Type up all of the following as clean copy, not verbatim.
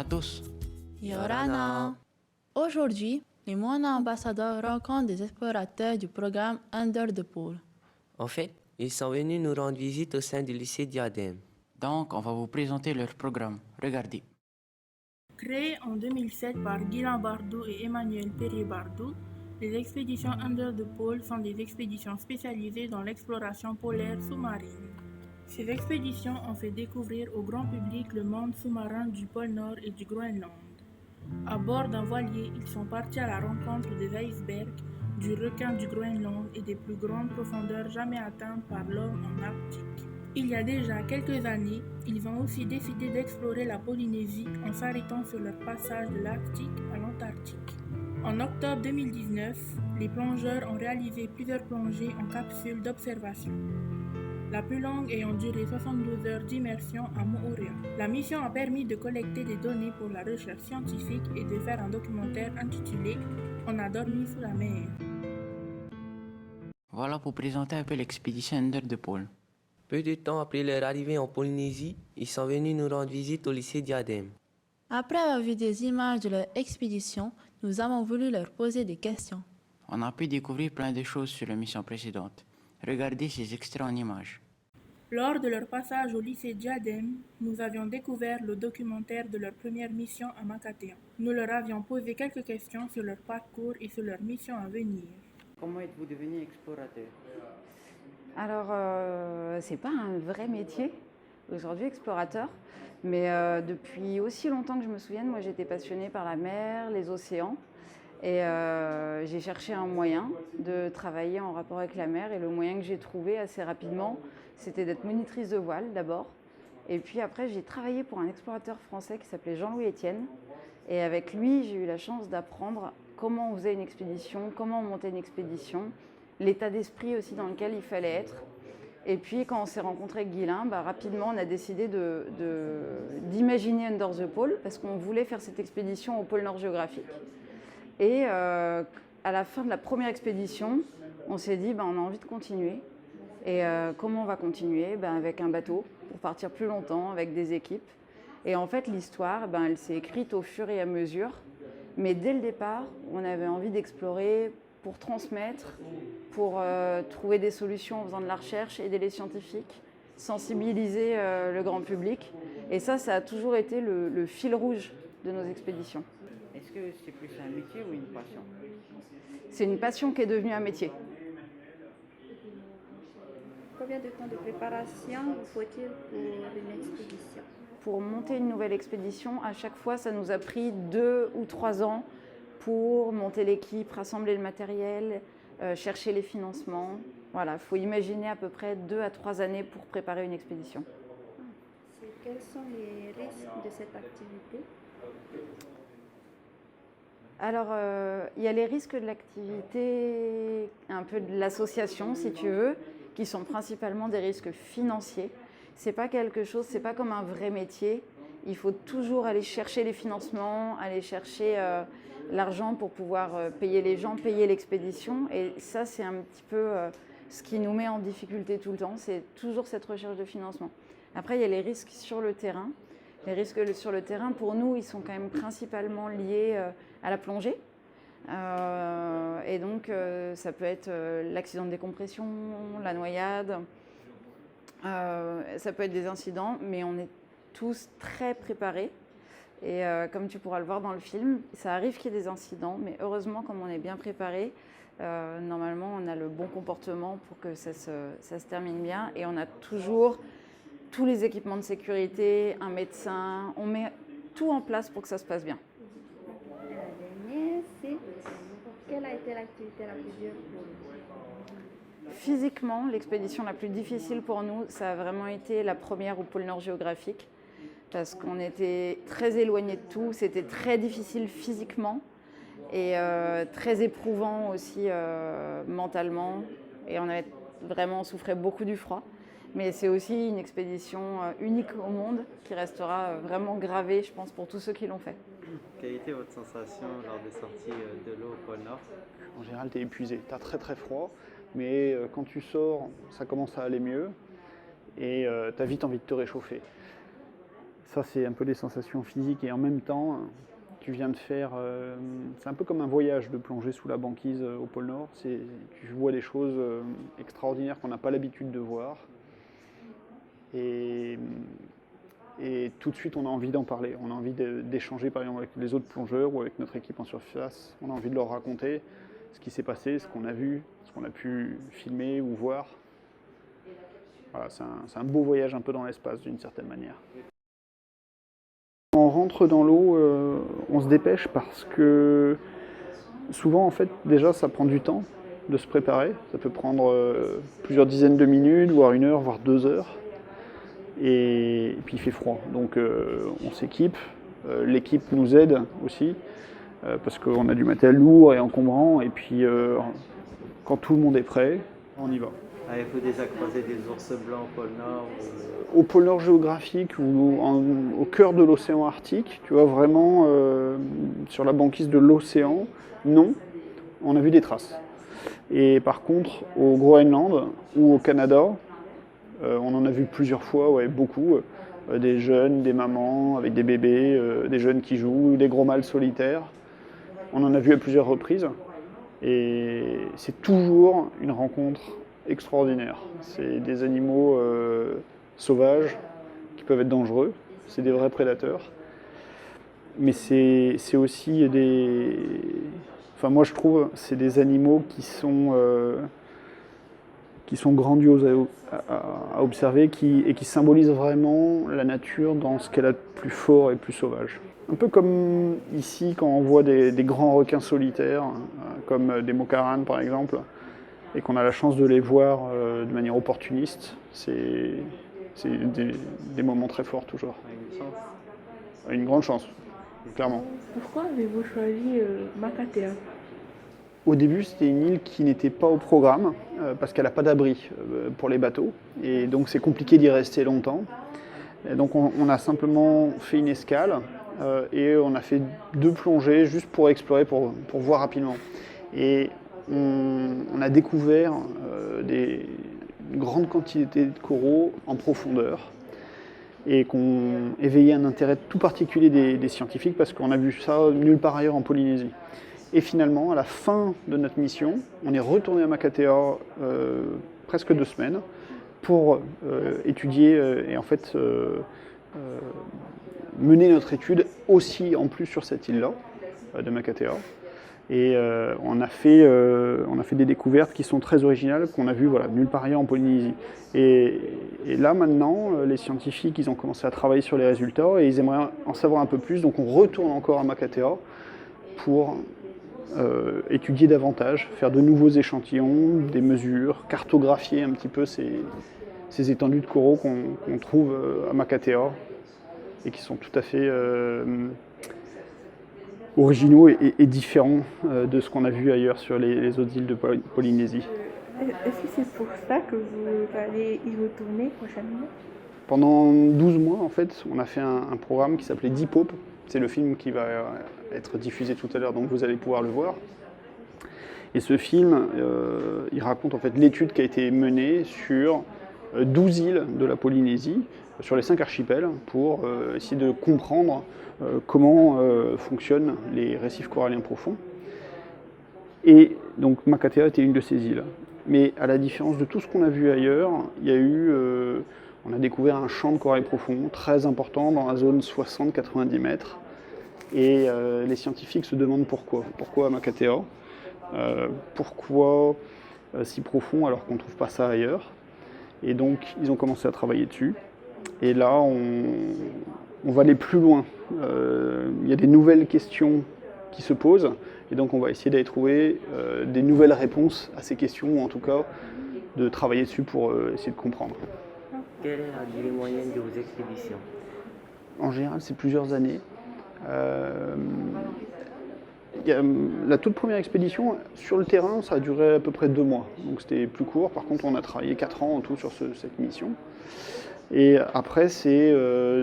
tous. Yorana. Aujourd'hui, les moines ambassadeurs rencontrent des explorateurs du programme Under the Pole. En fait, ils sont venus nous rendre visite au sein du lycée Diadème. Donc, on va vous présenter leur programme. Regardez. Créées en 2007 par Guylain Bardou et Emmanuel Perrier-Bardou, les expéditions Under the Pole sont des expéditions spécialisées dans l'exploration polaire sous-marine. Ces expéditions ont fait découvrir au grand public le monde sous-marin du pôle Nord et du Groenland. À bord d'un voilier, ils sont partis à la rencontre des icebergs, du requin du Groenland et des plus grandes profondeurs jamais atteintes par l'homme en Arctique. Il y a déjà quelques années, ils ont aussi décidé d'explorer la Polynésie en s'arrêtant sur leur passage de l'Arctique à l'Antarctique. En octobre 2019, les plongeurs ont réalisé plusieurs plongées en capsule d'observation, la plus longue ayant duré 72 heures d'immersion à Moorea. La mission a permis de collecter des données pour la recherche scientifique et de faire un documentaire intitulé « On a dormi sous la mer ». Voilà pour présenter un peu l'expédition Under the Pole. Peu de temps après leur arrivée en Polynésie, ils sont venus nous rendre visite au lycée Diadème. Après avoir vu des images de leur expédition, nous avons voulu leur poser des questions. On a pu découvrir plein de choses sur la mission précédente. Regardez ces extraits en images. Lors de leur passage au lycée Diadème, nous avions découvert le documentaire de leur première mission à Makatea. Nous leur avions posé quelques questions sur leur parcours et sur leur mission à venir. Comment êtes-vous devenu explorateur? Alors, c'est pas un vrai métier aujourd'hui, explorateur, mais depuis aussi longtemps que je me souvienne, moi j'étais passionnée par la mer, les océans, et j'ai cherché un moyen de travailler en rapport avec la mer, et le moyen que j'ai trouvé assez rapidement, c'était d'être monitrice de voile d'abord, et puis après j'ai travaillé pour un explorateur français qui s'appelait Jean-Louis Etienne, et avec lui j'ai eu la chance d'apprendre comment on faisait une expédition, comment on montait une expédition, l'état d'esprit aussi dans lequel il fallait être. Et puis quand on s'est rencontré avec Guylain, rapidement on a décidé d'imaginer Under the Pole parce qu'on voulait faire cette expédition au pôle Nord géographique. Et à la fin de la première expédition, on s'est dit on a envie de continuer. Et comment on va continuer? Avec un bateau pour partir plus longtemps, avec des équipes. Et en fait l'histoire, elle s'est écrite au fur et à mesure. Mais dès le départ, on avait envie d'explorer pour transmettre, pour trouver des solutions en faisant de la recherche, aider les scientifiques, sensibiliser le grand public. Et ça a toujours été le fil rouge de nos expéditions. Est-ce que c'est plus un métier ou une passion? C'est une passion qui est devenue un métier. Combien de temps de préparation vous faut-il pour une expédition? Pour monter une nouvelle expédition, à chaque fois, ça nous a pris 2 ou 3 ans pour monter l'équipe, rassembler le matériel, chercher les financements. Voilà, il faut imaginer à peu près 2 à 3 années pour préparer une expédition. Quels sont les risques de cette activité? Alors, il y a les risques de l'activité, un peu de l'association, si tu veux, qui sont principalement des risques financiers. C'est pas quelque chose, c'est pas comme un vrai métier. Il faut toujours aller chercher les financements, aller chercher l'argent pour pouvoir payer les gens, payer l'expédition. Et ça, c'est un petit peu ce qui nous met en difficulté tout le temps. C'est toujours cette recherche de financement. Après, il y a les risques sur le terrain. Les risques sur le terrain, pour nous, ils sont quand même principalement liés à la plongée. Et donc, ça peut être l'accident de décompression, la noyade. Ça peut être des incidents, mais on est tous très préparés. Et comme tu pourras le voir dans le film, ça arrive qu'il y ait des incidents, mais heureusement, comme on est bien préparé, normalement, on a le bon comportement pour que ça se termine bien. Et on a toujours tous les équipements de sécurité, un médecin, on met tout en place pour que ça se passe bien. La dernière, c'est quelle a été l'activité la plus dure pour vous? Physiquement, l'expédition la plus difficile pour nous, ça a vraiment été la première au pôle Nord géographique, parce qu'on était très éloignés de tout, c'était très difficile physiquement et très éprouvant aussi mentalement, et on souffrait beaucoup du froid. Mais c'est aussi une expédition unique au monde qui restera vraiment gravée, je pense, pour tous ceux qui l'ont fait. Quelle était votre sensation lors des sorties de l'eau au pôle Nord? En général, tu es épuisé, tu as très très froid, mais quand tu sors, ça commence à aller mieux et tu as vite envie de te réchauffer. Ça, c'est un peu des sensations physiques et en même temps, tu viens de faire... c'est un peu comme un voyage de plonger sous la banquise au pôle Nord. Tu vois des choses extraordinaires qu'on n'a pas l'habitude de voir. Et tout de suite, on a envie d'en parler. On a envie d'échanger, par exemple, avec les autres plongeurs ou avec notre équipe en surface. On a envie de leur raconter ce qui s'est passé, ce qu'on a vu, ce qu'on a pu filmer ou voir. Voilà, c'est un beau voyage un peu dans l'espace, d'une certaine manière. Quand on rentre dans l'eau, on se dépêche parce que souvent, en fait, déjà, ça prend du temps de se préparer. Ça peut prendre plusieurs dizaines de minutes, voire 1 heure, voire 2 heures. Et puis il fait froid, donc on s'équipe. L'équipe nous aide aussi, parce qu'on a du matériel lourd et encombrant. Et puis quand tout le monde est prêt, on y va. Avez-vous déjà croisé des ours blancs au pôle Nord Au pôle Nord géographique ou au cœur de l'océan Arctique, tu vois, vraiment sur la banquise de l'océan, non, on a vu des traces. Et par contre, au Groenland ou au Canada, on en a vu plusieurs fois, ouais, beaucoup. Des jeunes, des mamans avec des bébés, des jeunes qui jouent, des gros mâles solitaires. On en a vu à plusieurs reprises. Et c'est toujours une rencontre extraordinaire. C'est des animaux sauvages qui peuvent être dangereux. C'est des vrais prédateurs. Mais c'est aussi des... Enfin, moi je trouve, c'est des animaux qui sont grandioses à observer et qui symbolisent vraiment la nature dans ce qu'elle a de plus fort et plus sauvage. Un peu comme ici quand on voit des grands requins solitaires, comme des mocarans par exemple, et qu'on a la chance de les voir de manière opportuniste, c'est des moments très forts toujours. Une chance. Une grande chance, clairement. Pourquoi avez-vous choisi Makatea? Au début, c'était une île qui n'était pas au programme, parce qu'elle n'a pas d'abri pour les bateaux, et donc c'est compliqué d'y rester longtemps. Et donc on a simplement fait une escale, et on a fait 2 plongées juste pour explorer, pour voir rapidement. Et on a découvert une grande quantité de coraux en profondeur, et qu'on éveillait un intérêt tout particulier des scientifiques, parce qu'on a vu ça nulle part ailleurs en Polynésie. Et finalement, à la fin de notre mission, on est retourné à Makatea presque 2 semaines pour étudier et en fait mener notre étude aussi en plus sur cette île-là de Makatea. Et on a fait des découvertes qui sont très originales, qu'on a vues voilà, nulle part ailleurs en Polynésie. Et là maintenant, les scientifiques ils ont commencé à travailler sur les résultats et ils aimeraient en savoir un peu plus. Donc on retourne encore à Makatea pour étudier davantage, faire de nouveaux échantillons, des mesures, cartographier un petit peu ces étendues de coraux qu'on trouve à Makatea et qui sont tout à fait originaux et différents de ce qu'on a vu ailleurs sur les autres îles de Polynésie. Est-ce que c'est pour ça que vous allez y retourner prochainement? Pendant 12 mois, en fait, on a fait un programme qui s'appelait Deep Hope. C'est le film qui va être diffusé tout à l'heure, donc vous allez pouvoir le voir. Et ce film, il raconte en fait l'étude qui a été menée sur 12 îles de la Polynésie, sur les 5 archipels, pour essayer de comprendre comment fonctionnent les récifs coralliens profonds. Et donc Makatea était une de ces îles. Mais à la différence de tout ce qu'on a vu ailleurs, il y a eu... on a découvert un champ de corail profond très important dans la zone 60-90 mètres. Et les scientifiques se demandent pourquoi. Pourquoi Makatea? Pourquoi si profond alors qu'on ne trouve pas ça ailleurs? Et donc ils ont commencé à travailler dessus. Et là, on va aller plus loin. Il y a des nouvelles questions qui se posent. Et donc on va essayer d'aller trouver des nouvelles réponses à ces questions, ou en tout cas de travailler dessus pour essayer de comprendre. Quelle est la durée moyenne de vos expéditions? En général, c'est plusieurs années. La toute première expédition, sur le terrain, ça a duré à peu près 2 mois. Donc c'était plus court. Par contre, on a travaillé 4 ans en tout sur cette mission. Et après, c'est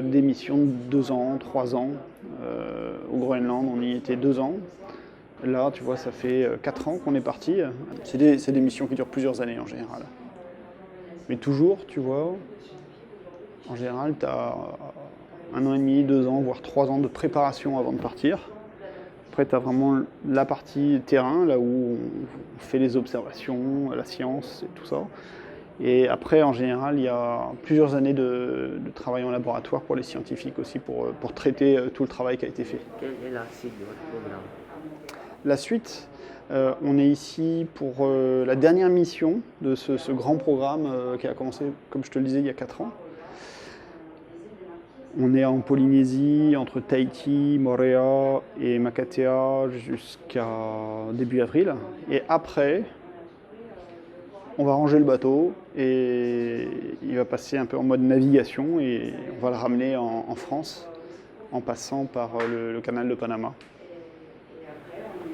des missions de 2 ans, 3 ans. Au Groenland, on y était 2 ans. Là, tu vois, ça fait 4 ans qu'on est parti. C'est des missions qui durent plusieurs années en général. Mais toujours, tu vois, en général, tu as 1 an et demi, 2 ans, voire 3 ans de préparation avant de partir. Après, tu as vraiment la partie terrain, là où on fait les observations, la science et tout ça. Et après, en général, il y a plusieurs années de travail en laboratoire pour les scientifiques aussi, pour traiter tout le travail qui a été fait. Quelle est la suite de votre programme? La suite, on est ici pour la dernière mission de ce grand programme qui a commencé, comme je te le disais, il y a 4 ans. On est en Polynésie, entre Tahiti, Moorea et Makatea jusqu'à début avril. Et après, on va ranger le bateau et il va passer un peu en mode navigation et on va le ramener en France en passant par le canal de Panama.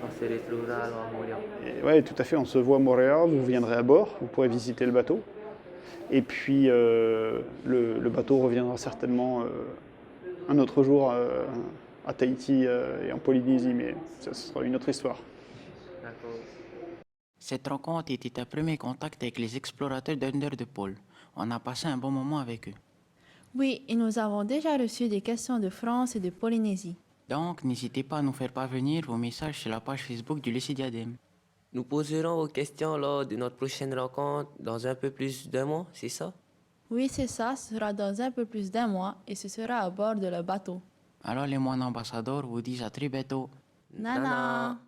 On se retrouvera alors à Montréal. Oui, tout à fait, on se voit à Moorea, vous viendrez à bord, vous pourrez visiter le bateau. Et puis le bateau reviendra certainement un autre jour à Tahiti et en Polynésie, mais ça sera une autre histoire. D'accord. Cette rencontre était un premier contact avec les explorateurs d'Under the Pole. On a passé un bon moment avec eux. Oui, et nous avons déjà reçu des questions de France et de Polynésie. Donc, n'hésitez pas à nous faire parvenir vos messages sur la page Facebook du lycée Diadème. Nous poserons vos questions lors de notre prochaine rencontre dans un peu plus d'un mois, c'est ça? Oui, c'est ça, ce sera dans un peu plus d'1 mois et ce sera à bord de le bateau. Alors, les moines ambassadeurs vous disent à très bientôt. Nana.